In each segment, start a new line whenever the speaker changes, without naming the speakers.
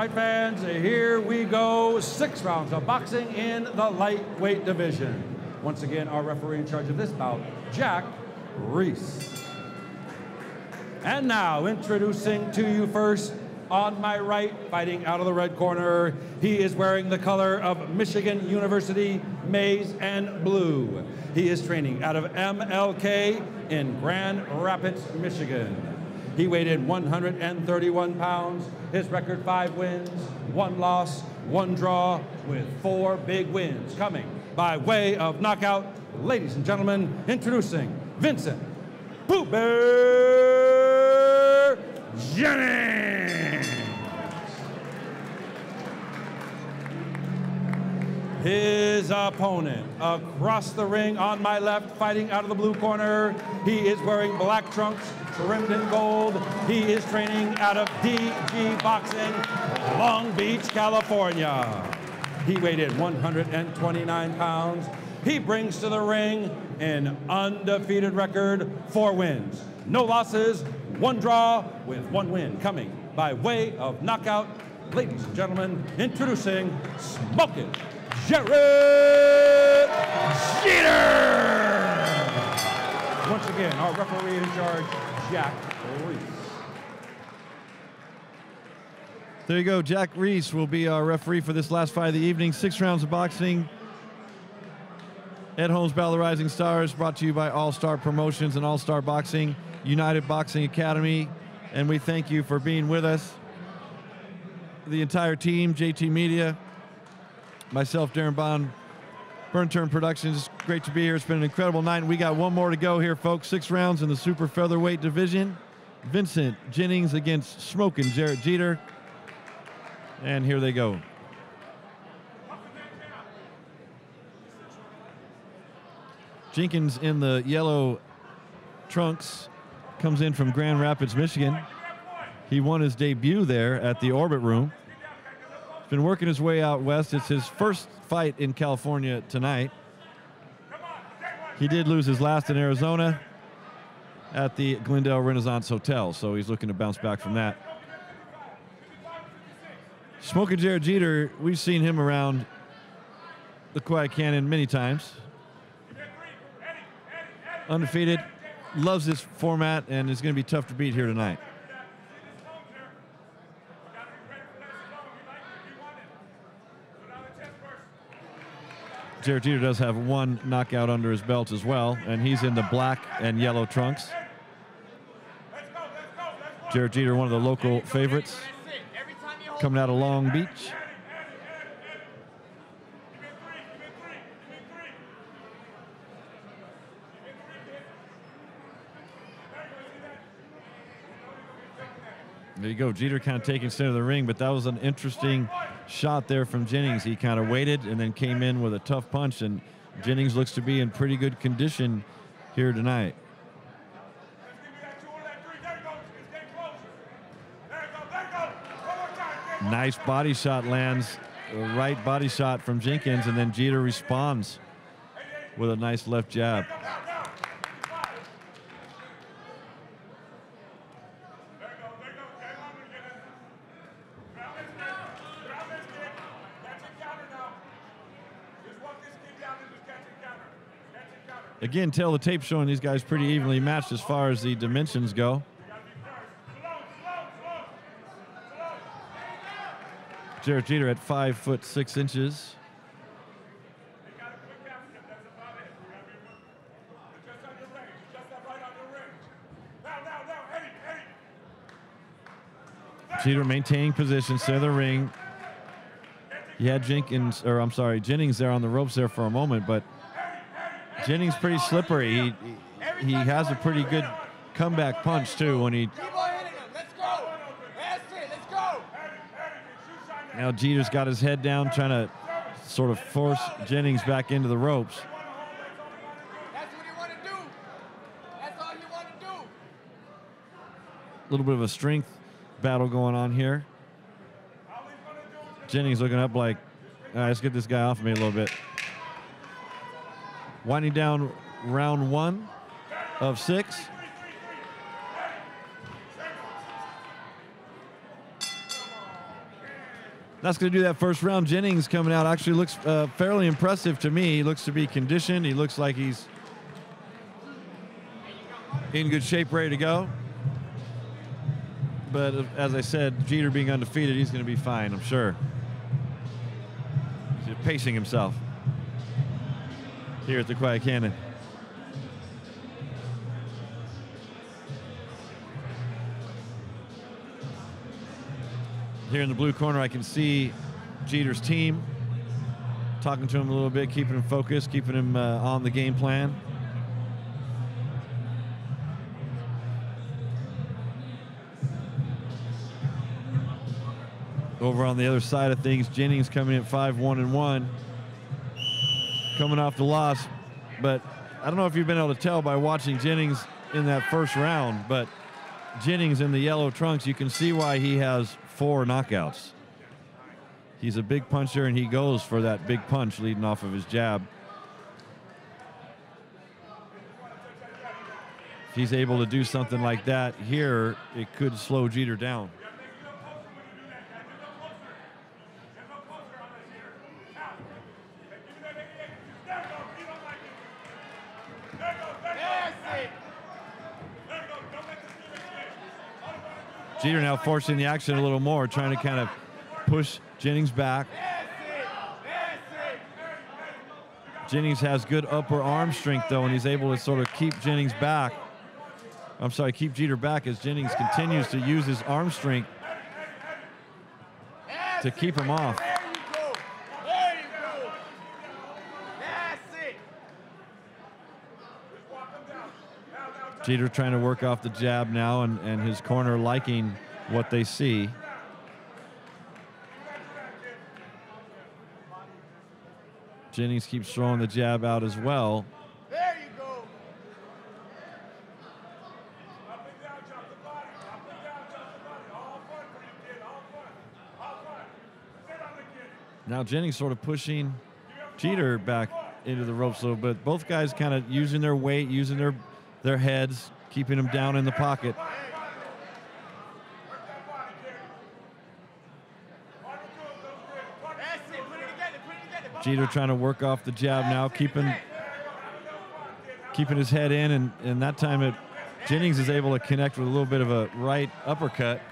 right, fans, here we go. 6 rounds of boxing in the lightweight division. Once again, our referee in charge of this bout, Jack Reese. And now, introducing to you first, on my right, fighting out of the red corner, he is wearing the color of Michigan University, maize and blue. He is training out of MLK in Grand Rapids, Michigan. He weighed in 131 pounds. His record 5 wins, 1 loss, 1 draw, with 4 big wins coming by way of knockout. Ladies and gentlemen, introducing Vincent Jennings. His opponent across the ring on my left, fighting out of the blue corner. He is wearing black trunks, trimmed in gold. He is training out of DG Boxing, Long Beach, California. He weighed in 129 pounds. He brings to the ring an undefeated record, 4 wins, no losses, 1 draw, with 1 win coming by way of knockout. Ladies and gentlemen, introducing Smokin' Jerret Jeter! Once again, our referee in charge, Jack Reese.
There you go. Jack Reese will be our referee for this last fight of the evening. 6 rounds of boxing. Ed Holmes Battle of the Rising Stars, brought to you by All-Star Promotions and All-Star Boxing, United Boxing Academy. And we thank you for being with us. The entire team, JT Media, myself, Darren Bond, Burn Turn Productions. Great to be here. It's been an incredible night. And we got 1 more to go here, folks. 6 rounds in the super featherweight division. Vincent Jennings against Smokin' Jerret Jeter. And here they go. Jenkins in the yellow trunks comes in from Grand Rapids, Michigan. He won his debut there at the Orbit Room. He's been working his way out west. It's his first fight in California tonight. He did lose his last in Arizona at the Glendale Renaissance Hotel, so he's looking to bounce back from that. Smokin' Jerret Jeter, we've seen him around the Quiet Canyon many times. Undefeated, loves this format, and is going to be tough to beat here tonight. Jerret Jeter does have 1 knockout under his belt as well, and he's in the black and yellow trunks. Jerret Jeter, one of the local favorites, coming out of Long Beach. There you go. Jeter kind of taking center of the ring, but that was an interesting shot there from Jennings. He kind of waited and then came in with a tough punch, and Jennings looks to be in pretty good condition here tonight. Nice body shot lands, a right body shot from Jenkins, and then Jeter responds with a nice left jab. Again, tail of the tape showing these guys pretty evenly matched as far as the dimensions go. Jerret Jeter at 5'6". Jeter maintaining position, center of the ring. He had Jennings there on the ropes there for a moment, but Jennings pretty slippery. He has a pretty good comeback punch too when he. Now Jeter's got his head down, trying to sort of force Jennings back into the ropes.
That's what you want to do. That's all you want to do.
A little bit of a strength battle going on here. Jennings looking up like, all right, let's get this guy off of me a little bit. Winding down round 1 of 6. That's going to do that first round. Jennings coming out actually looks fairly impressive to me. He looks to be conditioned. He looks like he's in good shape, ready to go. But as I said, Jeter being undefeated, he's going to be fine, I'm sure. He's pacing himself here at the Quiet Cannon. Here in the blue corner, I can see Jeter's team, talking to him a little bit, keeping him focused, keeping him on the game plan. Over on the other side of things, Jennings coming in 5-1-1, coming off the loss. But I don't know if you've been able to tell by watching Jennings in that first round, but Jennings in the yellow trunks, you can see why he has 4 knockouts. He's a big puncher, and he goes for that big punch leading off of his jab. If he's able to do something like that here, it could slow Jeter down. Jeter now forcing the action a little more, trying to kind of push Jennings back. Jennings has good upper arm strength, though, and he's able to sort of keep Jennings back. I'm sorry, keep Jeter back as Jennings continues to use his arm strength to keep him off. Jeter trying to work off the jab now, and his corner liking what they see. Jennings keeps throwing the jab out as well.
There you go.
Now Jennings sort of pushing Jeter back into the ropes a little bit. Both guys kind of using their weight, using their heads, keeping them down in the pocket. Jeter trying to work off the jab now, keeping his head in, and that time Jennings is able to connect with a little bit of a right uppercut.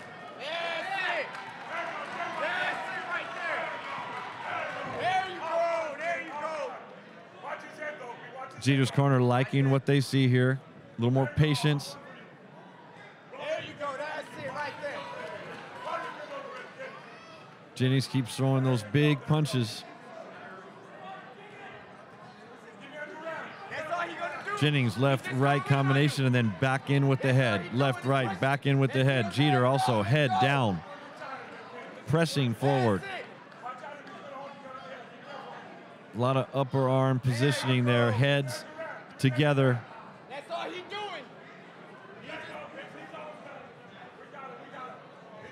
Jeter's corner liking what they see here. A little more patience.
There you go. That's it right there.
Jennings keeps throwing those big punches.
That's all he gonna do.
Jennings left-right combination and then back in with the head. Left-right, back in with the head. Jeter also head down, pressing forward. A lot of upper arm positioning there, heads together.
That's all he doing.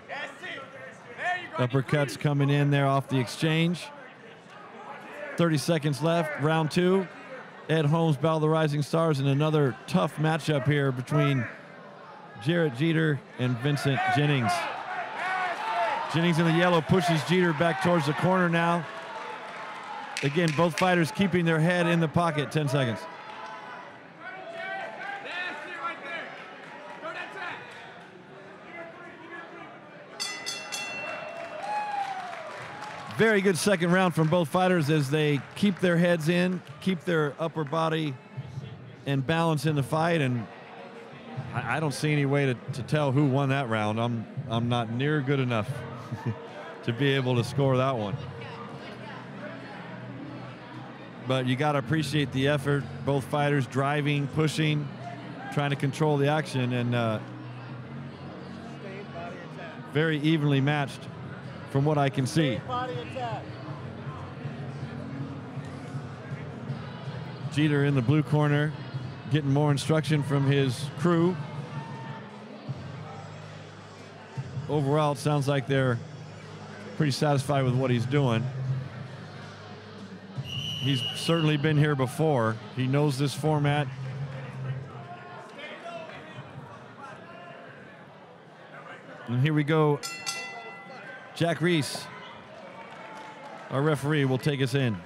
That's it. There you go.
Uppercuts coming in there off the exchange. 30 seconds left, round 2. Ed Holmes, Battle of the Rising Stars, and another tough matchup here between Jerret Jeter and Vincent Jennings. Jennings in the yellow pushes Jeter back towards the corner now. Again, both fighters keeping their head in the pocket. 10 seconds.
That's it right there. Go that track.
Very good second round from both fighters as they keep their heads in, keep their upper body and balance in the fight. And I don't see any way to tell who won that round. I'm not near good enough to be able to score that one. But you got to appreciate the effort. Both fighters driving, pushing, trying to control the action, and very evenly matched from what I can see. Jeter in the blue corner, getting more instruction from his crew. Overall, it sounds like they're pretty satisfied with what he's doing. He's certainly been here before. He knows this format. And here we go. Jack Reese Our referee will take us in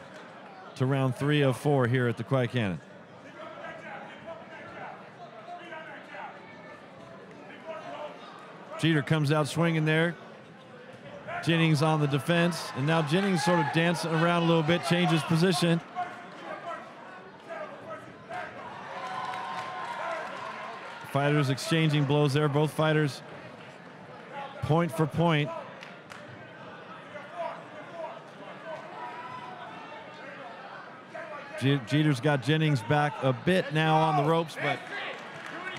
to round 3 of 4 here at the Quiet Cannon. Jeter comes out swinging there. Jennings on the defense, and now Jennings sort of dancing around a little bit, changes position. Fighters exchanging blows there, both fighters point for point. Jeter's got Jennings back a bit now on the ropes, but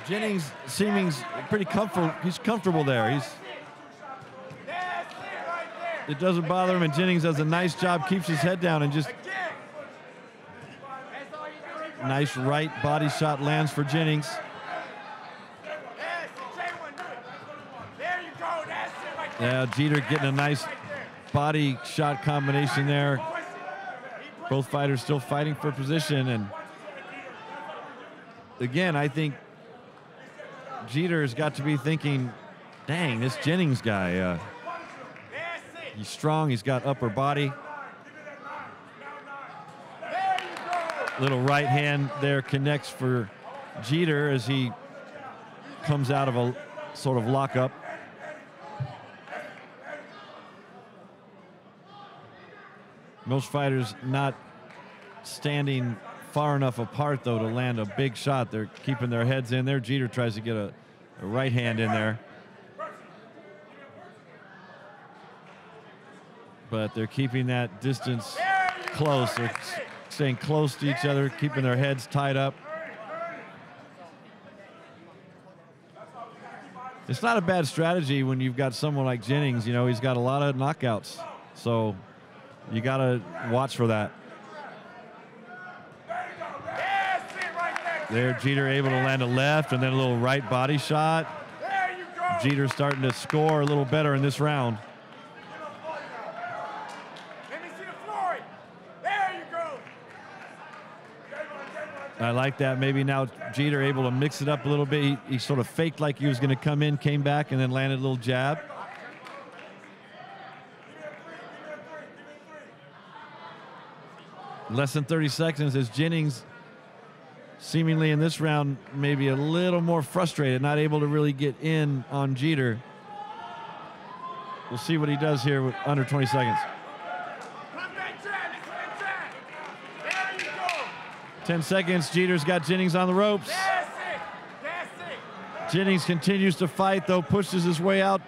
Jennings seeming pretty comfortable. He's comfortable there. It doesn't bother him, and Jennings does a nice job, keeps his head down, and just nice right body shot lands for Jennings. Yeah, Jeter getting a nice body shot combination there. Both fighters still fighting for position, and again, I think Jeter has got to be thinking, dang, this Jennings guy, he's strong, he's got upper body. Little right hand there connects for Jeter as he comes out of a sort of lockup. Most fighters not standing far enough apart, though, to land a big shot. They're keeping their heads in there. Jeter tries to get a right hand in there. But they're keeping that distance close. They're staying close to each other, keeping their heads tied up. It's not a bad strategy when you've got someone like Jennings. You know, he's got a lot of knockouts. So you got to watch for that. There, Jeter able to land a left and then a little right body shot. Jeter starting to score a little better in this round. I like that. Maybe now Jeter able to mix it up a little bit. He sort of faked like he was going to come in, came back, and then landed a little jab. Less than 30 seconds as Jennings seemingly in this round maybe a little more frustrated, not able to really get in on Jeter. We'll see what he does here with under 20 seconds. 10 seconds, Jeter's got Jennings on the ropes. Jennings continues to fight, though, pushes his way out.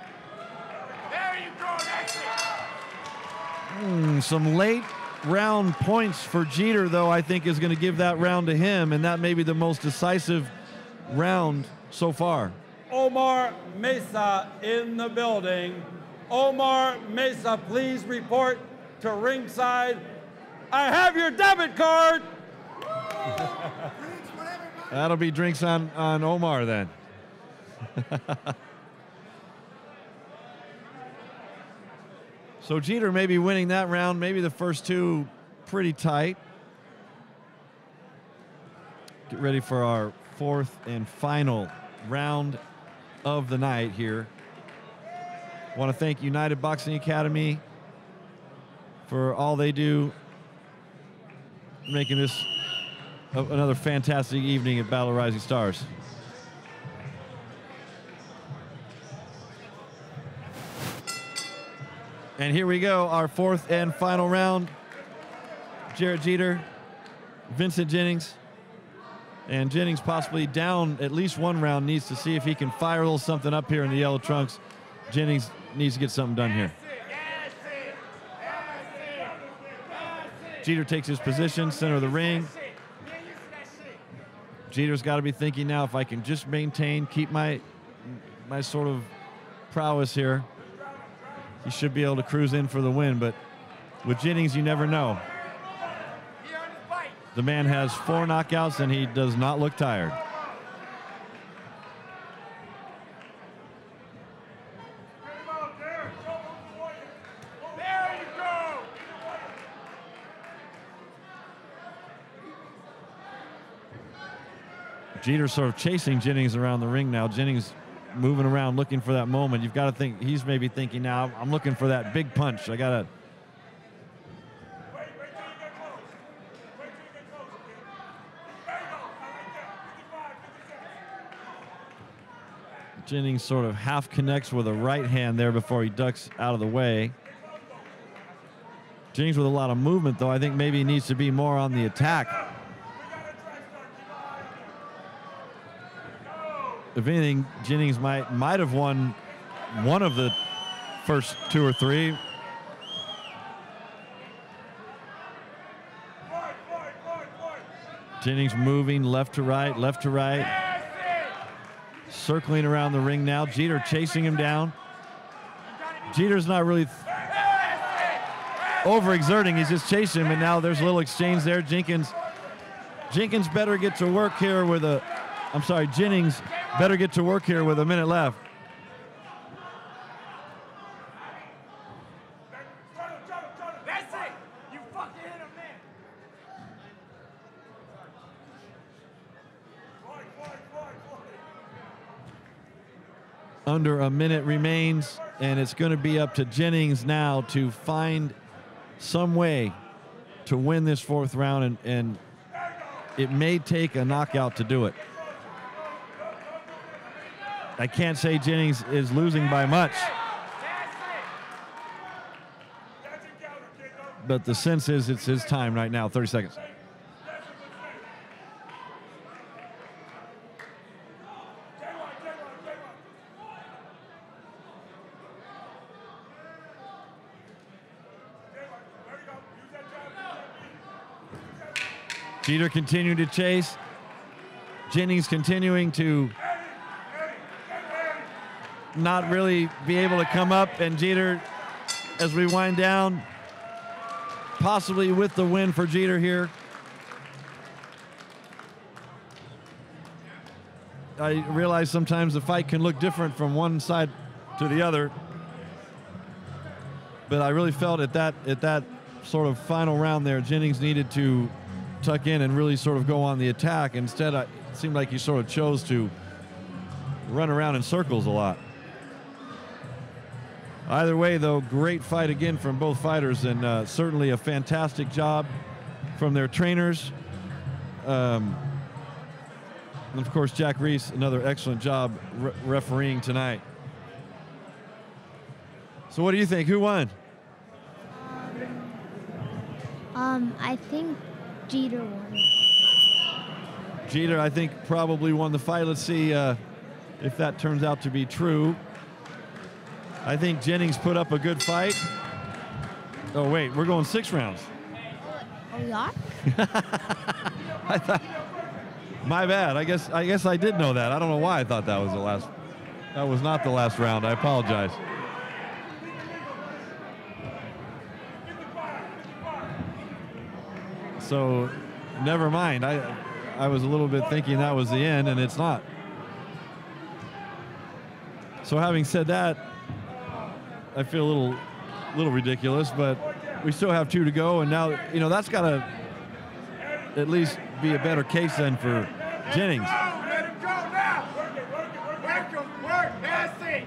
Some late round points for Jeter, though, I think is going to give that round to him, and that may be the most decisive round so far.
Omar Mesa in the building. Omar Mesa, please report to ringside. I have your debit card.
That'll be drinks on Omar then. So Jeter may be winning that round, maybe the first two pretty tight. Get ready for our fourth and final round of the night here. I want to thank United Boxing Academy for all they do, making this another fantastic evening at Battle of Rising Stars. And here we go, our fourth and final round. Jerret Jeter, Vincent Jennings. And Jennings possibly down at least one round, needs to see if he can fire a little something up here in the yellow trunks. Jennings needs to get something done here. Jeter takes his position, center of the ring. Jeter's got to be thinking now, if I can just maintain, keep my sort of prowess here, he should be able to cruise in for the win. But with Jennings, you never know. The man has 4 knockouts, and he does not look tired. Jeter's sort of chasing Jennings around the ring now. Jennings moving around looking for that moment. You've got to think, he's maybe thinking now, I'm looking for that big punch. I got to Jennings sort of half connects with a right hand there before he ducks out of the way. Jennings with a lot of movement, though. I think maybe he needs to be more on the attack. If anything, Jennings might have won one of the first 2 or 3. Jennings moving left to right, circling around the ring now. Jeter chasing him down. Jeter's not really overexerting, he's just chasing him, and now there's a little exchange there. Jennings better get to work here with a, Jennings better get to work here with a minute left.
That's it. You fucking hit him, man.
Under a minute remains, and it's going to be up to Jennings now to find some way to win this 4th round, and it may take a knockout to do it. I can't say Jennings is losing by much, but the sense is it's his time right now. 30 seconds. Jeter continuing to chase. Jennings continuing to not really be able to come up, and Jeter, as we wind down, possibly with the win for Jeter here. I realize sometimes the fight can look different from one side to the other, but I really felt at that sort of final round there, Jennings needed to tuck in and really sort of go on the attack. Instead, it seemed like he sort of chose to run around in circles a lot. Either way, though, great fight again from both fighters, and certainly a fantastic job from their trainers. And of course, Jack Reese, another excellent job refereeing tonight. So what do you think? Who won?
I think Jeter won.
Jeter, I think, probably won the fight. Let's see if that turns out to be true. I think Jennings put up a good fight. Oh, wait, we're going 6 rounds.
Oh, we are?
I thought, my bad. I guess I did know that. I don't know why I thought that was the last. That was not the last round. I apologize. So, never mind. I was a little bit thinking that was the end, and it's not. So, having said that, I feel a little ridiculous, but we still have 2 to go, and now, you know, that's got to at least be a better case then for Jennings.
Let him go now. Work him. That's it.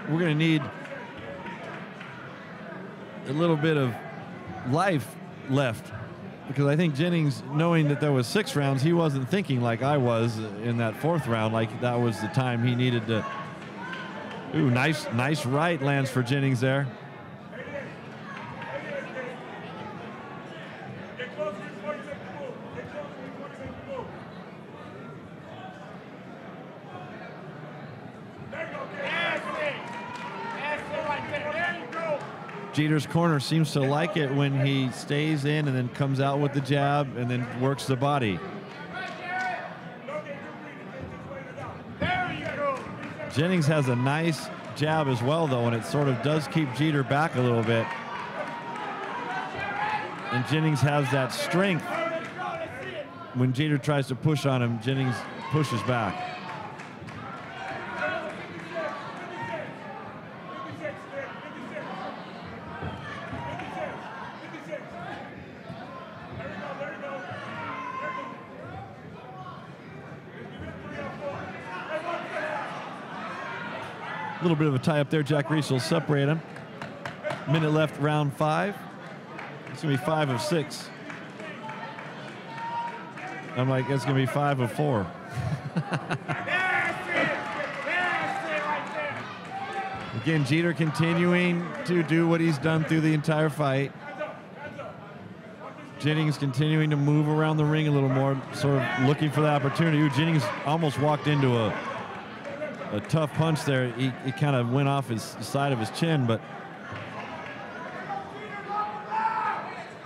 We're going to need a little bit of life left, because I think Jennings, knowing that there was 6 rounds, he wasn't thinking like I was in that 4th round, like that was the time he needed to. Ooh, nice right lands for Jennings there. Jeter's corner seems to like it when he stays in and then comes out with the jab and then works the body. Jennings has a nice jab as well, though, and it sort of does keep Jeter back a little bit. And Jennings has that strength. When Jeter tries to push on him, Jennings pushes back. A little bit of a tie up there. Jack Reese will separate him. Minute left, round 5. It's going to be 5 of 6. I'm like, it's going to be 5 of 4. Again, Jeter continuing to do what he's done through the entire fight. Jennings continuing to move around the ring a little more, sort of looking for the opportunity. Ooh, Jennings almost walked into a tough punch there. He kind of went off his side of his chin, but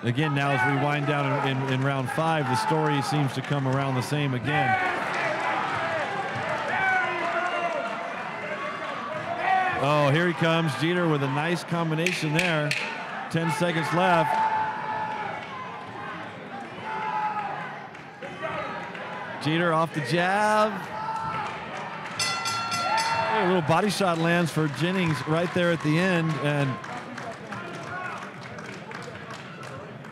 again, now as we wind down in round 5, the story seems to come around the same again. Oh, here he comes, Jeter with a nice combination there. 10 seconds left. Jeter off the jab. A little body shot lands for Jennings right there at the end, and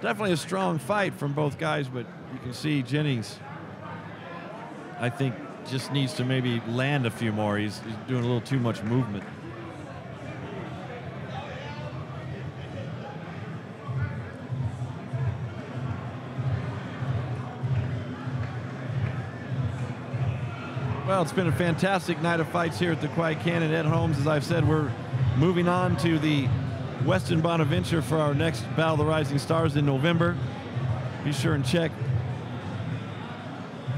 definitely a strong fight from both guys, but you can see Jennings, I think, just needs to maybe land a few more. He's doing a little too much movement. Well, it's been a fantastic night of fights here at the Quiet Cannon. Ed Holmes, as I've said, we're moving on to the Westin Bonaventure for our next Battle of the Rising Stars in November. Be sure and check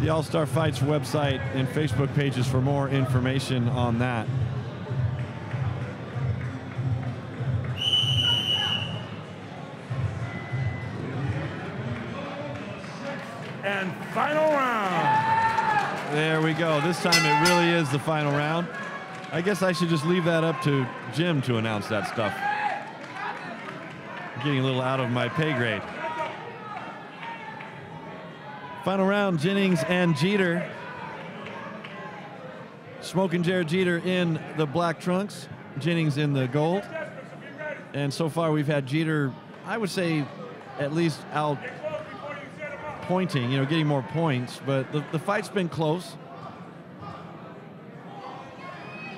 the All-Star Fights website and Facebook pages for more information on that.
And final round.
There we go. This time it really is the final round. I guess I should just leave that up to Jim to announce that stuff. I'm getting a little out of my pay grade. Final round, Jennings and Jeter. Smoking Jerret Jeter in the black trunks, Jennings in the gold. And so far we've had Jeter, I would say, at least out pointing, you know, getting more points, but the fight's been close.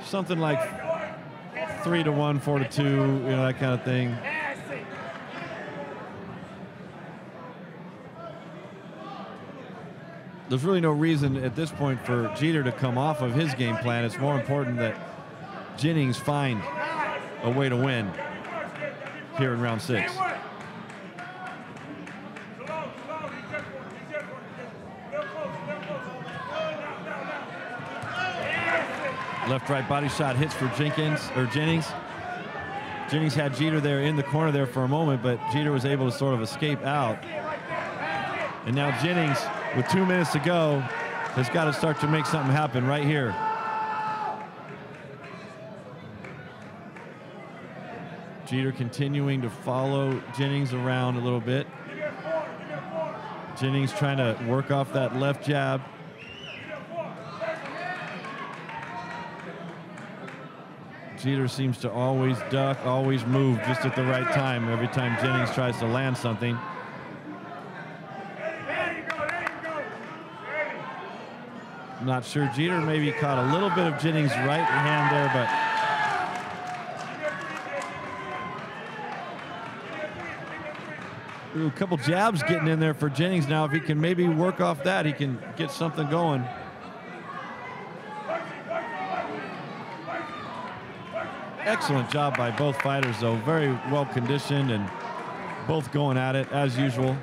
Something like 3-1, 4-2, you know, that kind of thing. There's really no reason at this point for Jeter to come off of his game plan. It's more important that Jennings find a way to win here in round 6. Left-right body shot hits for Jennings. Jennings had Jeter there in the corner there for a moment, but Jeter was able to sort of escape out. And now Jennings, with 2 minutes to go, has got to start to make something happen right here. Jeter continuing to follow Jennings around a little bit. Jennings trying to work off that left jab. Jeter seems to always duck, always move just at the right time every time Jennings tries to land something. I'm not sure. Jeter maybe caught a little bit of Jennings' right hand there, but a couple jabs getting in there for Jennings now. If he can maybe work off that, he can get something going. Excellent job by both fighters, though. Very well conditioned and both going at it as usual.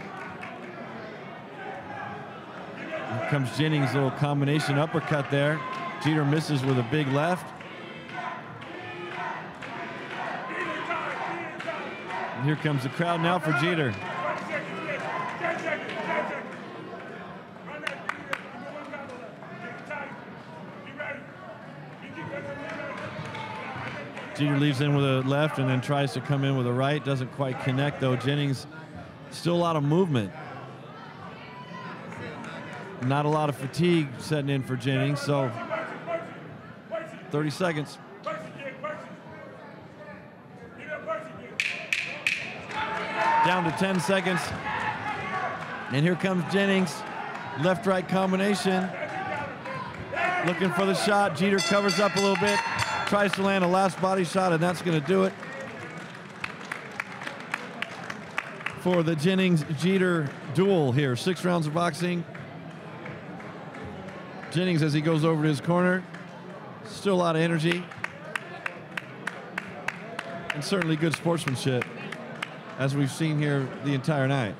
Here comes Jennings' little combination uppercut there. Jeter misses with a big left. And here comes the crowd now for Jeter. Jeter leaves in with a left and then tries to come in with a right. Doesn't quite connect, though. Jennings, still a lot of movement. Not a lot of fatigue setting in for Jennings, so 30 seconds. Down to 10 seconds. And here comes Jennings. Left-right combination. Looking for the shot. Jeter covers up a little bit. Tries to land a last body shot, and that's going to do it for the Jennings-Jeter duel here. 6 rounds of boxing. Jennings, as he goes over to his corner, still a lot of energy. And certainly good sportsmanship, as we've seen here the entire night.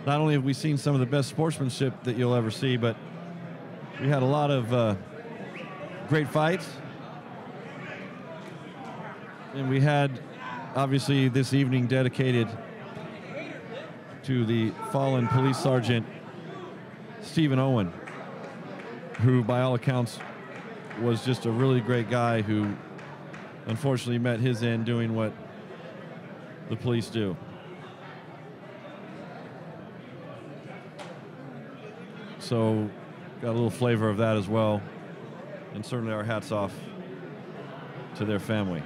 Not only have we seen some of the best sportsmanship that you'll ever see, but we had a lot of great fights. And we had, obviously, this evening dedicated to the fallen police sergeant, Stephen Owen, who, by all accounts, was just a really great guy who unfortunately met his end doing what the police do. So got a little flavor of that as well, and certainly our hats off to their family.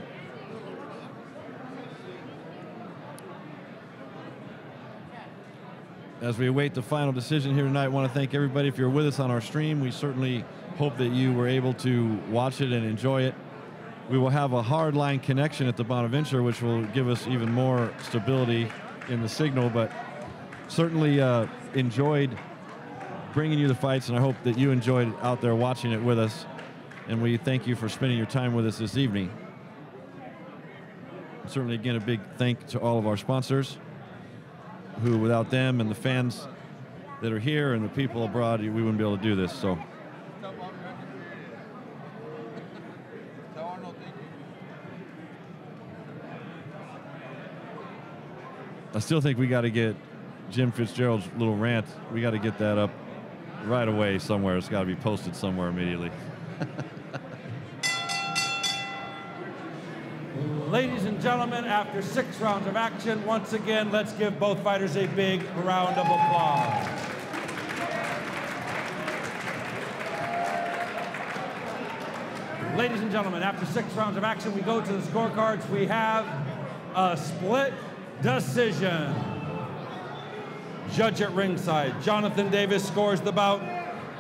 As we await the final decision here tonight, I want to thank everybody. If you're with us on our stream, we certainly hope that you were able to watch it and enjoy it. We will have a hardline connection at the Bonaventure, which will give us even more stability in the signal, but certainly enjoyed bringing you the fights, and I hope that you enjoyed out there watching it with us. And we thank you for spending your time with us this evening. And certainly, again, a big thank to all of our sponsors, who without them and the fans that are here and the people abroad, we wouldn't be able to do this. So I still think we got to get Jim Fitzgerald's little rant. We got to get that up right away somewhere. It's got to be posted somewhere immediately.
Ladies and gentlemen, after 6 rounds of action, once again, let's give both fighters a big round of applause. Ladies and gentlemen, after 6 rounds of action, we go to the scorecards. We have a split decision. Judge at ringside, Jonathan Davis scores the bout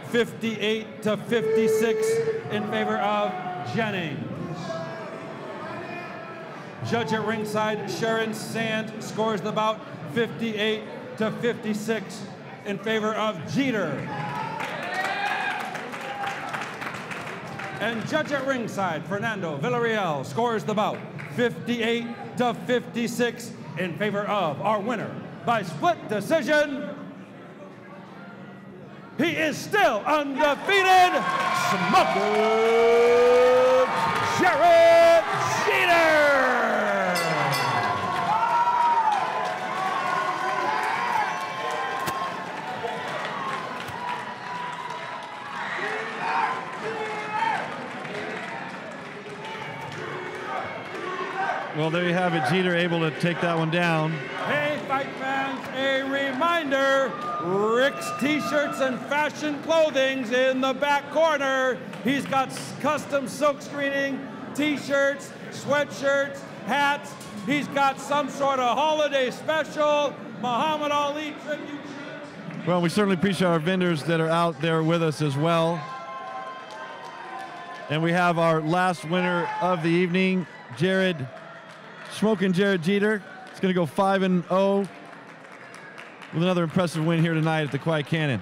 58 to 56 in favor of Jennings. Judge at ringside, Sharon Sand scores the bout 58 to 56 in favor of Jeter. And judge at ringside, Fernando Villarreal scores the bout 58 to 56 in favor of our winner by split decision. He is still undefeated, Smoker Jerret Jeter.
Well, there you have it. Jeter able to take that one down.
Hey, fight fans, a reminder, Rick's T-shirts and fashion clothing's in the back corner. He's got custom silk screening, T-shirts, sweatshirts, hats. He's got some sort of holiday special, Muhammad Ali tribute.
Well, we certainly appreciate our vendors that are out there with us as well. And we have our last winner of the evening, Smoking Jerret Jeter. It's going to go 5-0 with another impressive win here tonight at the Quiet Canon.